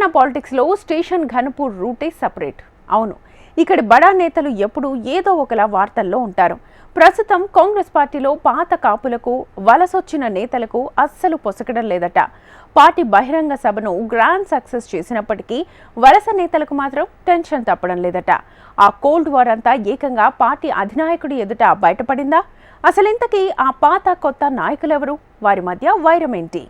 తెలంగాణ పాలిటిక్స్లో స్టేషన్ ఘనపూర్ రూటే సపరేట్. అవును, ఇక్కడి బడా నేతలు ఎప్పుడూ ఏదో ఒకలా వార్తల్లో ఉంటారు. ప్రస్తుతం కాంగ్రెస్ పార్టీలో పాత కాపులకు, వలసొచ్చిన నేతలకు అస్సలు పొసగడం లేదట. పార్టీ బహిరంగ సభను గ్రాండ్ సక్సెస్ చేసినప్పటికీ వలస నేతలకు మాత్రం టెన్షన్ తప్పడం లేదట. ఆ కోల్డ్ వార్ అంతా ఏకంగా పార్టీ అధినాయకుడి ఎదుట బయటపడిందా? అసలింతకీ ఆ పాత కొత్త నాయకులెవరు? వారి మధ్య వైరమేంటి?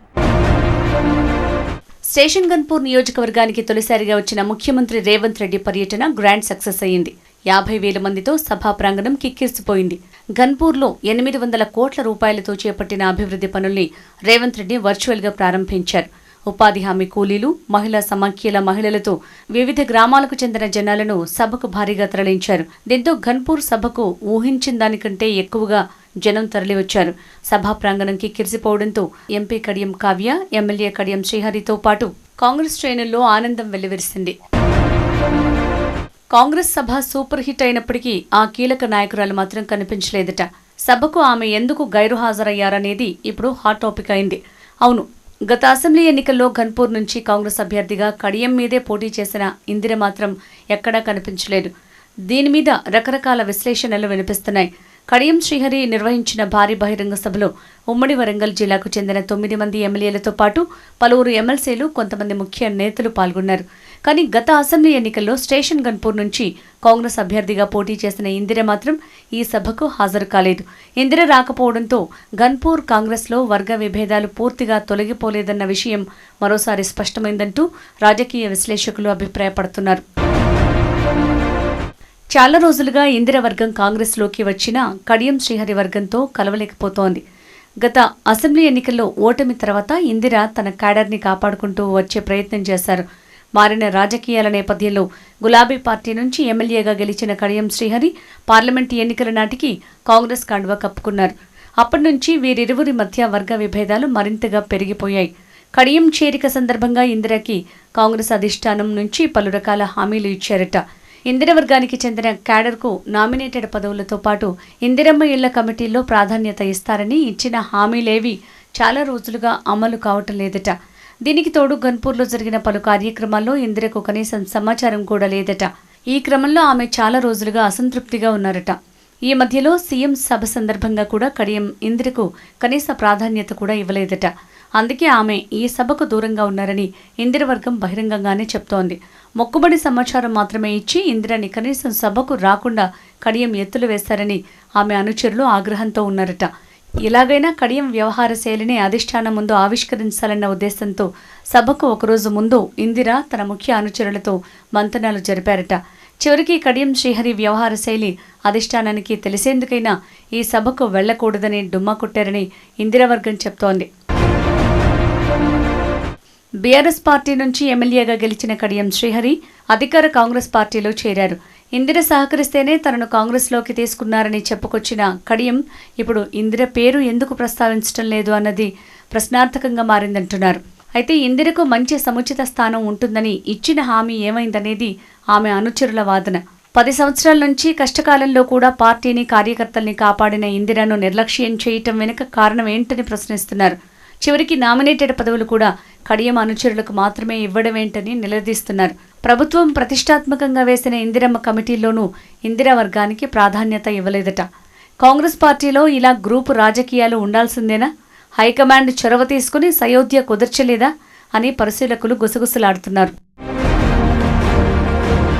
స్టేషన్ గన్పూర్ నియోజకవర్గానికి తొలిసారిగా వచ్చిన ముఖ్యమంత్రి రేవంత్ రెడ్డి పర్యటన గ్రాండ్ సక్సెస్ అయ్యింది. 50,000 మందితో సభా ప్రాంగణం కిక్కిరిసిపోయింది. గన్పూర్లో 800 కోట్ల రూపాయలతో చేపట్టిన అభివృద్ధి పనుల్ని రేవంత్ రెడ్డి వర్చువల్గా ప్రారంభించారు. ఉపాధి హామీ కూలీలు, మహిళా సమాఖ్యల మహిళలతో వివిధ గ్రామాలకు చెందిన జనాలను సభకు భారీగా తరలించారు. దీంతో గన్పూర్ సభకు ఊహించిన దానికంటే ఎక్కువగా జనం తరలివచ్చారు. సభా ప్రాంగణం కిక్కిరిసిపోవడంతో ఎంపీ కడియం కావ్య, ఎమ్మెల్యే కడియం శ్రీహరితో పాటు కాంగ్రెస్ శ్రేణుల్లో ఆనందం వెల్లివిరిసింది. కాంగ్రెస్ సభ సూపర్ హిట్ అయినప్పటికీ ఆ కీలక నాయకురాలు మాత్రం కనిపించలేదట. సభకు ఆమె ఎందుకు గైరు హాజరయ్యారనేది ఇప్పుడు హాట్ టాపిక్ అయింది. అవును, గత అసెంబ్లీ ఎన్నికల్లో ఘన్పూర్ నుంచి కాంగ్రెస్ అభ్యర్థిగా కడియం మీదే పోటీ చేసిన ఇందిర మాత్రం ఎక్కడా కనిపించలేదు. దీని మీద రకరకాల విశ్లేషణలు వినిపిస్తున్నాయి. కడియం శ్రీహరి నిర్వహించిన భారీ బహిరంగ సభలో ఉమ్మడి వరంగల్ జిల్లాకు చెందిన 9 మంది ఎమ్మెల్యేలతో పాటు పలువురు ఎమ్మెల్సీలు, కొంతమంది ముఖ్య నేతలు పాల్గొన్నారు. కానీ గత అసెంబ్లీ ఎన్నికల్లో స్టేషన్ గన్పూర్ నుంచి కాంగ్రెస్ అభ్యర్థిగా పోటీ చేసిన ఇందిర మాత్రం ఈ సభకు హాజరు కాలేదు. ఇందిర రాకపోవడంతో గన్పూర్ కాంగ్రెస్లో వర్గ విభేదాలు పూర్తిగా తొలగిపోలేదన్న విషయం మరోసారి స్పష్టమైందంటూ రాజకీయ విశ్లేషకులు అభిప్రాయపడుతున్నారు. చాలా రోజులుగా ఇందిర వర్గం కాంగ్రెస్లోకి వచ్చినా కడియం శ్రీహరి వర్గంతో కలవలేకపోతోంది. గత అసెంబ్లీ ఎన్నికల్లో ఓటమి తర్వాత ఇందిర తన క్యాడర్ని కాపాడుకుంటూ వచ్చే ప్రయత్నం చేశారు. మారిన రాజకీయాల నేపథ్యంలో గులాబీ పార్టీ నుంచి ఎమ్మెల్యేగా గెలిచిన కడియం శ్రీహరి పార్లమెంటు ఎన్నికల నాటికి కాంగ్రెస్ కండువా కప్పుకున్నారు. అప్పటి నుంచి వీరిరువురి మధ్య వర్గ విభేదాలు మరింతగా పెరిగిపోయాయి. కడియం చేరిక సందర్భంగా ఇందిరకి కాంగ్రెస్ అధిష్టానం నుంచి పలు రకాల హామీలు ఇచ్చారట. ఇందిర వర్గానికి చెందిన క్యాడర్కు నామినేటెడ్ పదవులతో పాటు ఇందిరమ్మ ఇళ్ల కమిటీల్లో ప్రాధాన్యత ఇస్తారని ఇచ్చిన హామీలేవి చాలా రోజులుగా అమలు కావటం లేదట. దీనికి తోడు గన్పూర్లో జరిగిన పలు కార్యక్రమాల్లో ఇందిరకు కనీసం సమాచారం కూడా లేదట. ఈ క్రమంలో ఆమె చాలా రోజులుగా అసంతృప్తిగా ఉన్నారట. ఈ మధ్యలో సీఎం సభ సందర్భంగా కూడా కడియం ఇందిరకు కనీస ప్రాధాన్యత కూడా ఇవ్వలేదట. అందుకే ఆమె ఈ సభకు దూరంగా ఉన్నారని ఇందిర వర్గం బహిరంగంగానే చెప్తోంది. మొక్కుబడి సమాచారం మాత్రమే ఇచ్చి ఇందిరని కనీసం సభకు రాకుండా కడియం ఎత్తులు వేశారని ఆమె అనుచరులు ఆగ్రహంతో ఉన్నారట. ఇలాగైనా కడియం వ్యవహార శైలిని అధిష్టానం ముందు ఆవిష్కరించాలన్న ఉద్దేశంతో సభకు ఒకరోజు ముందు ఇందిర తన ముఖ్య అనుచరులతో మంతనాలు జరిపారట. చివరికి కడియం శ్రీహరి వ్యవహార శైలి అధిష్టానానికి తెలిసేందుకైనా ఈ సభకు వెళ్లకూడదని డుమ్మా కొట్టారని ఇందిరావర్గం చెప్తోంది. బీఆర్ఎస్ పార్టీ నుంచి ఎమ్మెల్యేగా గెలిచిన కడియం శ్రీహరి అధికార కాంగ్రెస్ పార్టీలో చేరారు. ఇందిర సహకరిస్తేనే తనను కాంగ్రెస్లోకి తీసుకున్నారని చెప్పుకొచ్చిన కడియం ఇప్పుడు ఇందిర పేరు ఎందుకు ప్రస్తావించడం లేదు అన్నది ప్రశ్నార్థకంగా మారిందంటున్నారు. అయితే ఇందిరకు మంచి సముచిత స్థానం ఉంటుందని ఇచ్చిన హామీ ఏమైందనేది ఆమె అనుచరుల వాదన. 10 సంవత్సరాల నుంచి కష్టకాలంలో కూడా పార్టీని, కార్యకర్తల్ని కాపాడిన ఇందిరను నిర్లక్ష్యం చేయటం వెనుక కారణం ఏంటని ప్రశ్నిస్తున్నారు. చివరికి నామినేటెడ్ పదవులు కూడా కడియం అనుచరులకు మాత్రమే ఇవ్వడమేంటని నిలదీస్తున్నారు. ప్రభుత్వం ప్రతిష్టాత్మకంగా వేసిన ఇందిరమ్మ కమిటీల్లోనూ ఇందిరా వర్గానికి ప్రాధాన్యత ఇవ్వలేదట. కాంగ్రెస్ పార్టీలో ఇలా గ్రూపు రాజకీయాలు ఉండాల్సిందేనా? హైకమాండ్ చొరవ తీసుకుని సయోధ్య కుదర్చలేదా అని పరిశీలకులు గుసగుసలాడుతున్నారు.